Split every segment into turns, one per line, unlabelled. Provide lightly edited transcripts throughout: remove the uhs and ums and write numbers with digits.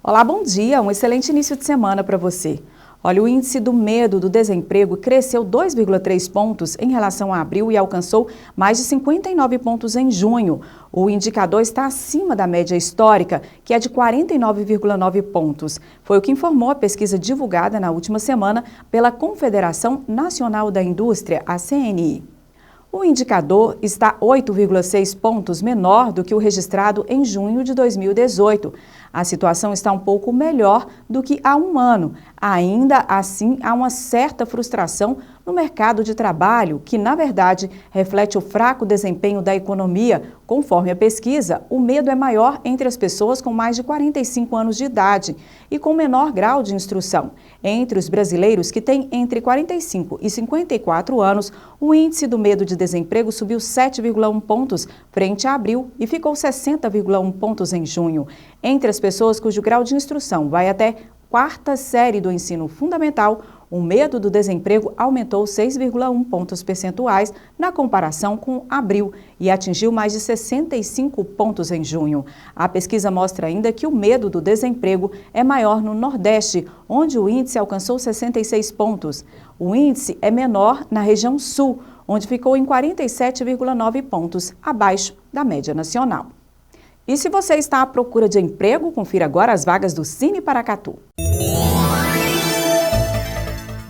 Olá, bom dia, um excelente início de semana para você. Olha, o índice do medo do desemprego cresceu 2,3 pontos em relação a abril e alcançou mais de 59 pontos em junho. O indicador está acima da média histórica, que é de 49,9 pontos. Foi o que informou a pesquisa divulgada na última semana pela Confederação Nacional da Indústria, a CNI. O indicador está 8,6 pontos menor do que o registrado em junho de 2018. A situação está um pouco melhor do que há um ano. Ainda assim, há uma certa frustração no mercado de trabalho, que, na verdade, reflete o fraco desempenho da economia. Conforme a pesquisa, o medo é maior entre as pessoas com mais de 45 anos de idade e com menor grau de instrução. Entre os brasileiros que têm entre 45 e 54 anos, o índice do medo de desemprego subiu 7,1 pontos frente a abril e ficou 60,1 pontos em junho. Entre as pessoas cujo grau de instrução vai até quarta série do ensino fundamental, o medo do desemprego aumentou 6,1 pontos percentuais na comparação com abril e atingiu mais de 65 pontos em junho. A pesquisa mostra ainda que o medo do desemprego é maior no Nordeste, onde o índice alcançou 66 pontos. O índice é menor na região Sul, onde ficou em 47,9 pontos, abaixo da média nacional. E se você está à procura de emprego, confira agora as vagas do Cine Paracatu.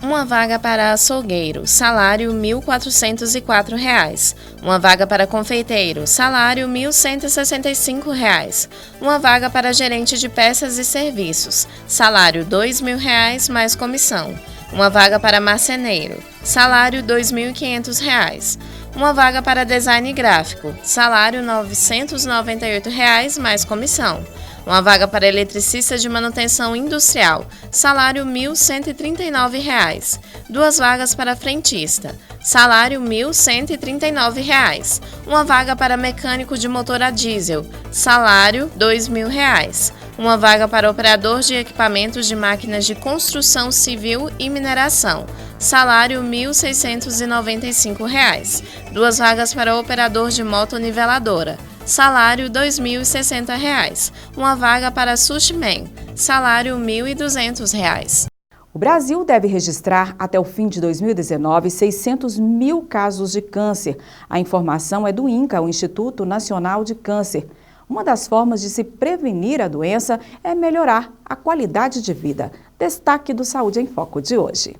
Uma vaga para açougueiro, salário R$ 1.404. Uma vaga para confeiteiro, salário R$ 1.165. Uma vaga para gerente de peças e serviços, salário R$ 2.000 mais comissão. Uma vaga para marceneiro, salário R$ 2.500. Uma vaga para design gráfico, salário R$ 998 mais comissão. Uma vaga para eletricista de manutenção industrial, salário R$ 1.139. Duas vagas para frentista, salário R$ 1.139. Uma vaga para mecânico de motor a diesel, salário R$ 2.000. Uma vaga para operador de equipamentos de máquinas de construção civil e mineração, salário R$ 1.695. Duas vagas para operador de moto niveladora, salário R$ 2.060. Uma vaga para sushi man, salário R$ 1.200.
O Brasil deve registrar até o fim de 2019 600 mil casos de câncer. A informação é do INCA, o Instituto Nacional de Câncer. Uma das formas de se prevenir a doença é melhorar a qualidade de vida. Destaque do Saúde em Foco de hoje.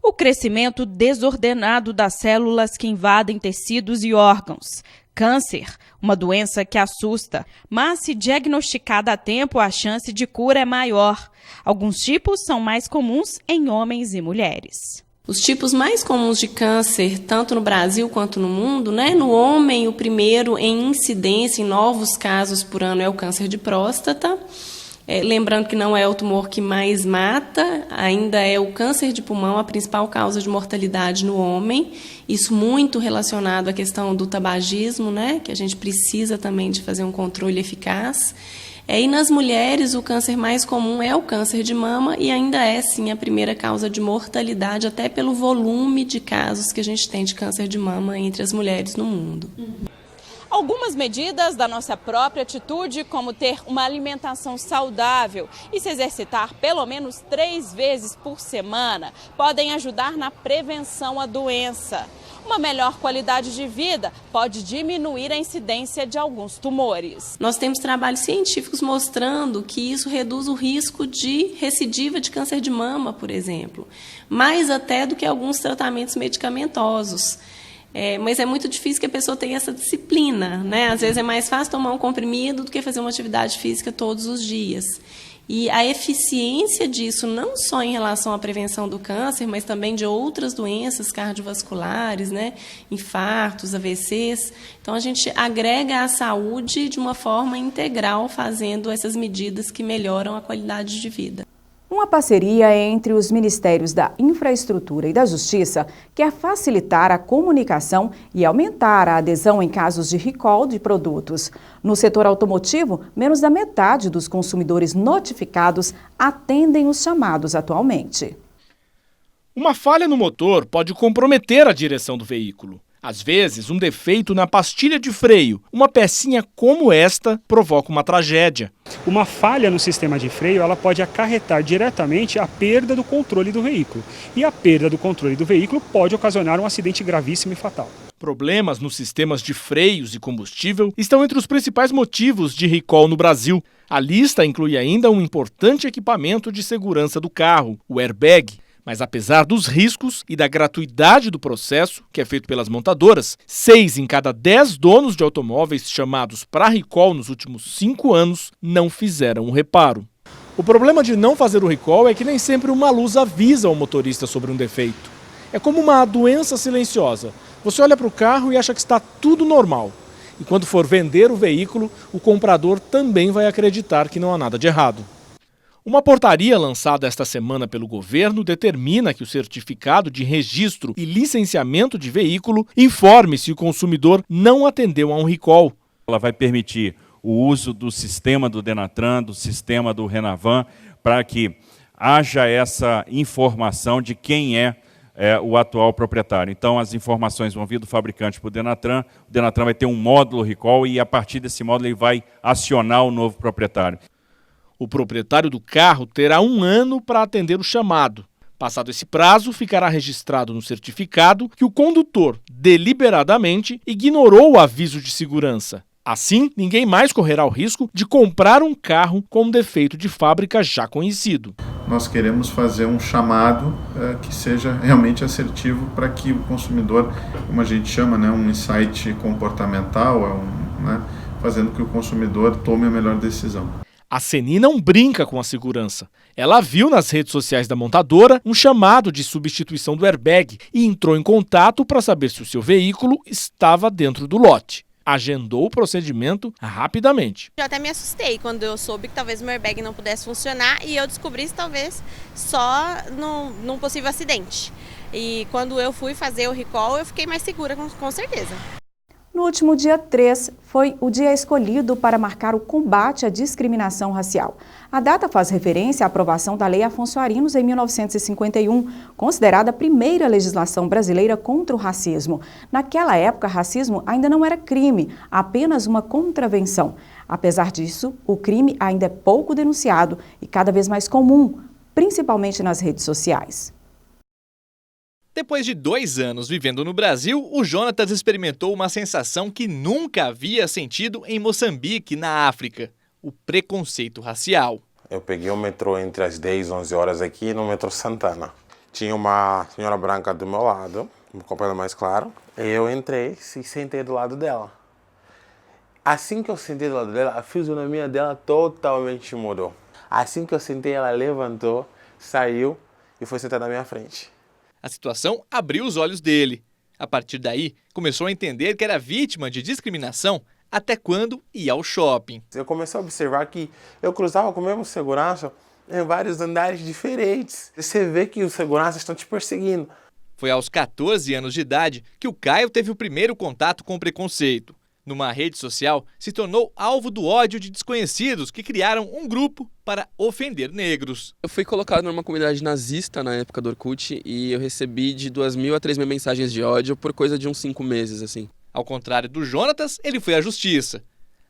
O crescimento desordenado das células que invadem tecidos e órgãos. Câncer, uma doença que assusta, mas se diagnosticada a tempo, a chance de cura é maior. Alguns tipos são mais comuns em homens e mulheres.
Os tipos mais comuns de câncer, tanto no Brasil quanto no mundo, No homem, o primeiro em incidência em novos casos por ano é o câncer de próstata. Lembrando que não é o tumor que mais mata, ainda é o câncer de pulmão a principal causa de mortalidade no homem. Isso muito relacionado à questão do tabagismo, que a gente precisa também de fazer um controle eficaz. E nas mulheres, o câncer mais comum é o câncer de mama e ainda é, sim, a primeira causa de mortalidade, até pelo volume de casos que a gente tem de câncer de mama entre as mulheres no mundo.
Algumas medidas da nossa própria atitude, como ter uma alimentação saudável e se exercitar pelo menos 3 vezes por semana, podem ajudar na prevenção à doença. Uma melhor qualidade de vida pode diminuir a incidência de alguns tumores.
Nós temos trabalhos científicos mostrando que isso reduz o risco de recidiva de câncer de mama, por exemplo, mais até do que alguns tratamentos medicamentosos. Mas é muito difícil que a pessoa tenha essa disciplina, Às vezes é mais fácil tomar um comprimido do que fazer uma atividade física todos os dias. E a eficiência disso, não só em relação à prevenção do câncer, mas também de outras doenças cardiovasculares, infartos, AVCs. Então, a gente agrega a saúde de uma forma integral, fazendo essas medidas que melhoram a qualidade de vida.
Uma parceria entre os Ministérios da Infraestrutura e da Justiça quer facilitar a comunicação e aumentar a adesão em casos de recall de produtos. No setor automotivo, menos da metade dos consumidores notificados atendem os chamados atualmente.
Uma falha no motor pode comprometer a direção do veículo. Às vezes, um defeito na pastilha de freio, uma pecinha como esta, provoca uma tragédia.
Uma falha no sistema de freio ela pode acarretar diretamente a perda do controle do veículo. E a perda do controle do veículo pode ocasionar um acidente gravíssimo e fatal.
Problemas nos sistemas de freios e combustível estão entre os principais motivos de recall no Brasil. A lista inclui ainda um importante equipamento de segurança do carro, o airbag. Mas apesar dos riscos e da gratuidade do processo, que é feito pelas montadoras, 6 em cada 10 donos de automóveis chamados para recall nos últimos 5 anos não fizeram o reparo. O problema de não fazer o recall é que nem sempre uma luz avisa ao motorista sobre um defeito. É como uma doença silenciosa. Você olha para o carro e acha que está tudo normal. E quando for vender o veículo, o comprador também vai acreditar que não há nada de errado. Uma portaria lançada esta semana pelo governo determina que o certificado de registro e licenciamento de veículo informe se o consumidor não atendeu a um recall.
Ela vai permitir o uso do sistema do Denatran, do sistema do Renavan, para que haja essa informação de quem é o atual proprietário. Então, as informações vão vir do fabricante para o Denatran vai ter um módulo recall e, a partir desse módulo, ele vai acionar o novo proprietário.
O proprietário do carro terá 1 ano para atender o chamado. Passado esse prazo, ficará registrado no certificado que o condutor, deliberadamente, ignorou o aviso de segurança. Assim, ninguém mais correrá o risco de comprar um carro com um defeito de fábrica já conhecido.
Nós queremos fazer um chamado que seja realmente assertivo para que o consumidor, como a gente chama, um insight comportamental, fazendo que o consumidor tome a melhor decisão.
A CENI não brinca com a segurança. Ela viu nas redes sociais da montadora um chamado de substituição do airbag e entrou em contato para saber se o seu veículo estava dentro do lote. Agendou o procedimento rapidamente.
Eu até me assustei quando eu soube que talvez o meu airbag não pudesse funcionar e eu descobrisse talvez só num possível acidente. E quando eu fui fazer o recall, eu fiquei mais segura, com certeza.
No último dia 3, foi o dia escolhido para marcar o combate à discriminação racial. A data faz referência à aprovação da Lei Afonso Arinos em 1951, considerada a primeira legislação brasileira contra o racismo. Naquela época, racismo ainda não era crime, apenas uma contravenção. Apesar disso, o crime ainda é pouco denunciado e cada vez mais comum, principalmente nas redes sociais.
Depois de 2 anos vivendo no Brasil, o Jonatas experimentou uma sensação que nunca havia sentido em Moçambique, na África: o preconceito racial.
Eu peguei o metrô entre as 10 e 11 horas aqui no metrô Santana. Tinha uma senhora branca do meu lado, um companheiro mais claro. Eu entrei e sentei do lado dela. Assim que eu sentei do lado dela, a fisionomia dela totalmente mudou. Assim que eu sentei, ela levantou, saiu e foi sentar na minha frente.
A situação abriu os olhos dele. A partir daí, começou a entender que era vítima de discriminação até quando ia ao shopping.
Eu comecei a observar que eu cruzava com o mesmo segurança em vários andares diferentes. Você vê que os seguranças estão te perseguindo.
Foi aos 14 anos de idade que o Caio teve o primeiro contato com o preconceito. Numa rede social, se tornou alvo do ódio de desconhecidos que criaram um grupo para ofender negros.
Eu fui colocado numa comunidade nazista na época do Orkut e eu recebi de 2.000 a 3.000 mensagens de ódio por coisa de uns 5 meses, assim.
Ao contrário do Jonatas, ele foi à justiça.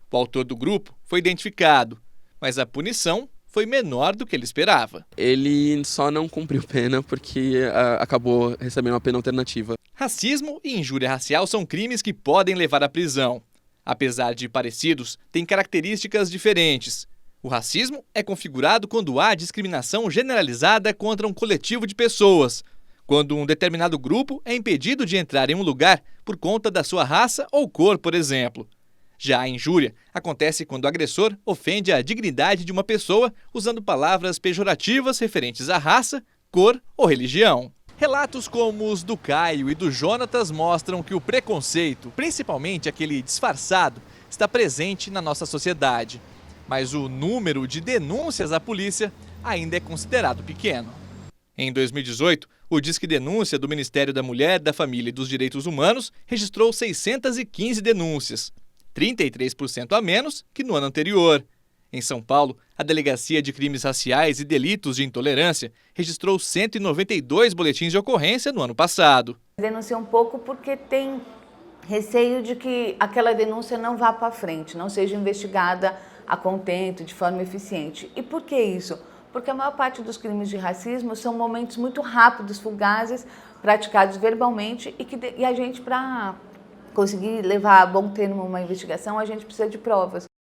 O autor do grupo foi identificado, mas a punição foi menor do que ele esperava.
Ele só não cumpriu pena porque acabou recebendo uma pena alternativa.
Racismo e injúria racial são crimes que podem levar à prisão. Apesar de parecidos, têm características diferentes. O racismo é configurado quando há discriminação generalizada contra um coletivo de pessoas, quando um determinado grupo é impedido de entrar em um lugar por conta da sua raça ou cor, por exemplo. Já a injúria acontece quando o agressor ofende a dignidade de uma pessoa usando palavras pejorativas referentes à raça, cor ou religião. Relatos como os do Caio e do Jonatas mostram que o preconceito, principalmente aquele disfarçado, está presente na nossa sociedade. Mas o número de denúncias à polícia ainda é considerado pequeno. Em 2018, o Disque Denúncia do Ministério da Mulher, da Família e dos Direitos Humanos registrou 615 denúncias, 33% a menos que no ano anterior. Em São Paulo, a Delegacia de Crimes Raciais e Delitos de Intolerância registrou 192 boletins de ocorrência no ano passado.
Denunciei um pouco porque tem receio de que aquela denúncia não vá para frente, não seja investigada a contento, de forma eficiente. E por que isso? Porque a maior parte dos crimes de racismo são momentos muito rápidos, fugazes, praticados verbalmente e a gente, para conseguir levar a bom termo uma investigação, a gente precisa de provas.